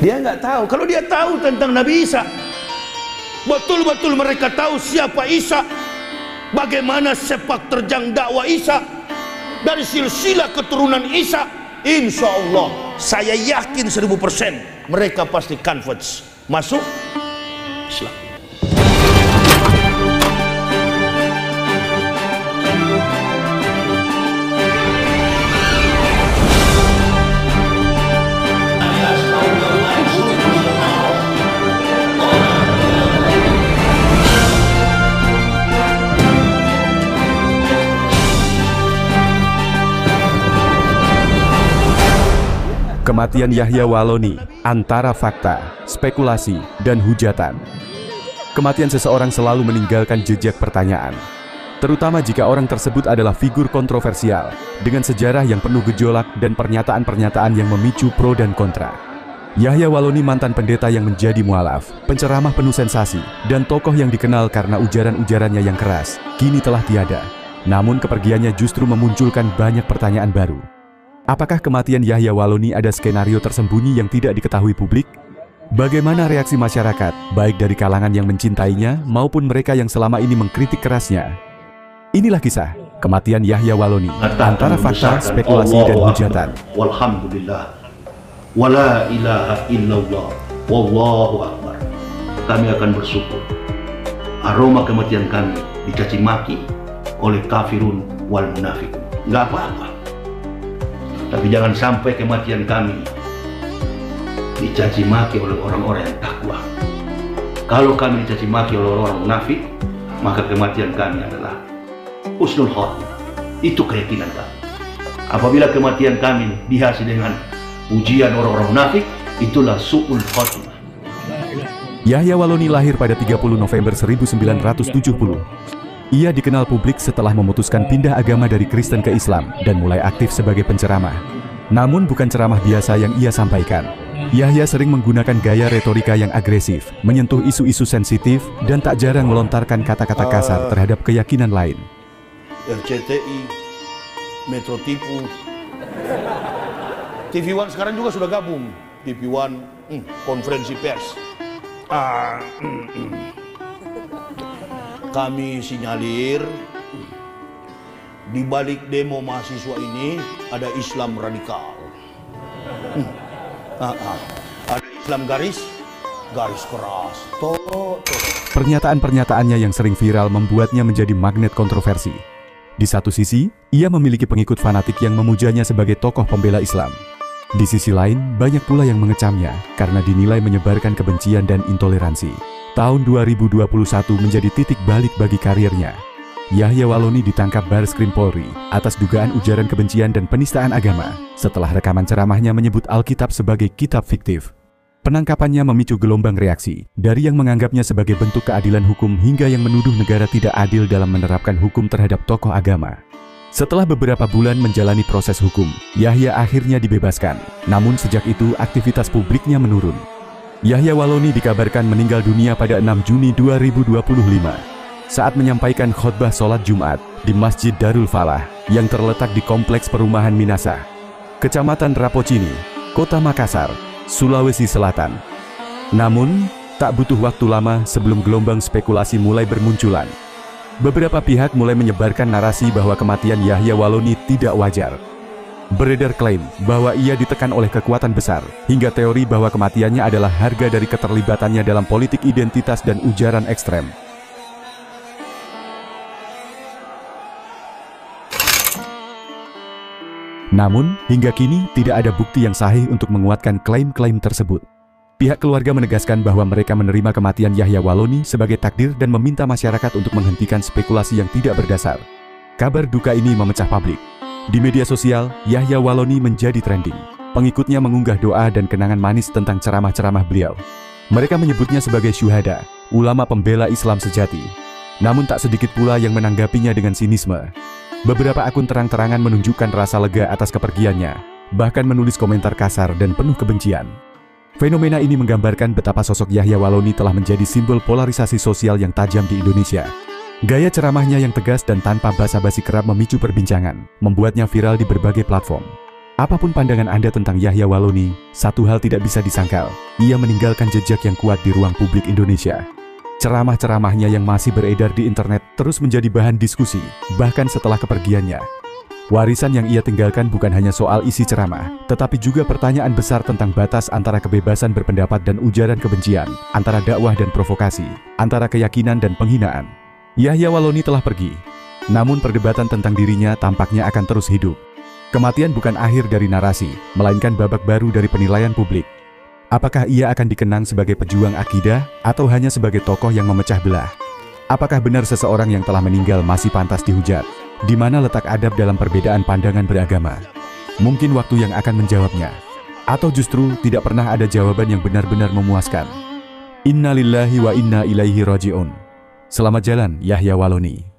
Dia nggak tahu. Kalau dia tahu tentang Nabi Isa, betul-betul mereka tahu siapa Isa, bagaimana sepak terjang dakwah Isa, dari silsilah keturunan Isa, insya Allah saya yakin 1000% mereka pasti converts, masuk Islam. Kematian Yahya Waloni antara fakta, spekulasi, dan hujatan. Kematian seseorang selalu meninggalkan jejak pertanyaan, terutama jika orang tersebut adalah figur kontroversial dengan sejarah yang penuh gejolak dan pernyataan-pernyataan yang memicu pro dan kontra. Yahya Waloni mantan pendeta yang menjadi mualaf, penceramah penuh sensasi, dan tokoh yang dikenal karena ujaran-ujarannya yang keras, kini telah tiada. Namun kepergiannya justru memunculkan banyak pertanyaan baru. Apakah kematian Yahya Waloni ada skenario tersembunyi yang tidak diketahui publik? Bagaimana reaksi masyarakat, baik dari kalangan yang mencintainya maupun mereka yang selama ini mengkritik kerasnya? Inilah kisah kematian Yahya Waloni antara fakta, spekulasi, dan hujatan. Walhamdulillah, wala ilaha illallah, wallahu akbar. Kami akan bersyukur. Aroma kematian kami dicaci maki oleh kafirun wal munafikun. Nggak apa-apa. Tapi jangan sampai kematian kami dicaci maki oleh orang-orang yang takwa. Kalau kami dicaci maki oleh orang-orang munafik, maka kematian kami adalah husnul khotimah. Itu keyakinan kami. Apabila kematian kami dihasil dengan ujian orang-orang munafik, itulah su'ul khotimah. Yahya Waloni lahir pada 30 November 1970. Ia dikenal publik setelah memutuskan pindah agama dari Kristen ke Islam dan mulai aktif sebagai penceramah. Namun bukan ceramah biasa yang ia sampaikan. Yahya sering menggunakan gaya retorika yang agresif, menyentuh isu-isu sensitif, dan tak jarang melontarkan kata-kata kasar terhadap keyakinan lain. RCTI, Metro Tipu, TV One sekarang juga sudah gabung. TV One, konferensi pers. Kami sinyalir, di balik demo mahasiswa ini ada Islam radikal. Ada Islam garis keras. Pernyataan-pernyataannya yang sering viral membuatnya menjadi magnet kontroversi. Di satu sisi, ia memiliki pengikut fanatik yang memujanya sebagai tokoh pembela Islam. Di sisi lain, banyak pula yang mengecamnya karena dinilai menyebarkan kebencian dan intoleransi. Tahun 2021 menjadi titik balik bagi karirnya. Yahya Waloni ditangkap Bareskrim Polri atas dugaan ujaran kebencian dan penistaan agama setelah rekaman ceramahnya menyebut Alkitab sebagai kitab fiktif. Penangkapannya memicu gelombang reaksi, dari yang menganggapnya sebagai bentuk keadilan hukum hingga yang menuduh negara tidak adil dalam menerapkan hukum terhadap tokoh agama. Setelah beberapa bulan menjalani proses hukum, Yahya akhirnya dibebaskan. Namun sejak itu aktivitas publiknya menurun. Yahya Waloni dikabarkan meninggal dunia pada 6 Juni 2025 saat menyampaikan khotbah sholat Jumat di Masjid Darul Falah yang terletak di Kompleks Perumahan Minasa, Kecamatan Rapocini, Kota Makassar, Sulawesi Selatan. Namun, tak butuh waktu lama sebelum gelombang spekulasi mulai bermunculan. Beberapa pihak mulai menyebarkan narasi bahwa kematian Yahya Waloni tidak wajar. Beredar klaim bahwa ia ditekan oleh kekuatan besar, hingga teori bahwa kematiannya adalah harga dari keterlibatannya dalam politik identitas dan ujaran ekstrem. Namun, hingga kini tidak ada bukti yang sahih untuk menguatkan klaim-klaim tersebut. Pihak keluarga menegaskan bahwa mereka menerima kematian Yahya Waloni sebagai takdir dan meminta masyarakat untuk menghentikan spekulasi yang tidak berdasar. Kabar duka ini memecah publik. Di media sosial, Yahya Waloni menjadi trending. Pengikutnya mengunggah doa dan kenangan manis tentang ceramah-ceramah beliau. Mereka menyebutnya sebagai syuhada, ulama pembela Islam sejati. Namun tak sedikit pula yang menanggapinya dengan sinisme. Beberapa akun terang-terangan menunjukkan rasa lega atas kepergiannya, bahkan menulis komentar kasar dan penuh kebencian. Fenomena ini menggambarkan betapa sosok Yahya Waloni telah menjadi simbol polarisasi sosial yang tajam di Indonesia. Gaya ceramahnya yang tegas dan tanpa basa-basi kerap memicu perbincangan, membuatnya viral di berbagai platform. Apapun pandangan Anda tentang Yahya Walloni, satu hal tidak bisa disangkal, ia meninggalkan jejak yang kuat di ruang publik Indonesia. Ceramah-ceramahnya yang masih beredar di internet terus menjadi bahan diskusi, bahkan setelah kepergiannya. Warisan yang ia tinggalkan bukan hanya soal isi ceramah, tetapi juga pertanyaan besar tentang batas antara kebebasan berpendapat dan ujaran kebencian, antara dakwah dan provokasi, antara keyakinan dan penghinaan. Yahya Walloni telah pergi, namun perdebatan tentang dirinya tampaknya akan terus hidup. Kematian bukan akhir dari narasi, melainkan babak baru dari penilaian publik. Apakah ia akan dikenang sebagai pejuang akidah, atau hanya sebagai tokoh yang memecah belah? Apakah benar seseorang yang telah meninggal masih pantas dihujat? Di mana letak adab dalam perbedaan pandangan beragama? Mungkin waktu yang akan menjawabnya. Atau justru tidak pernah ada jawaban yang benar-benar memuaskan. Inna lillahi wa inna ilaihi raji'un. Selamat jalan, Yahya Walloni.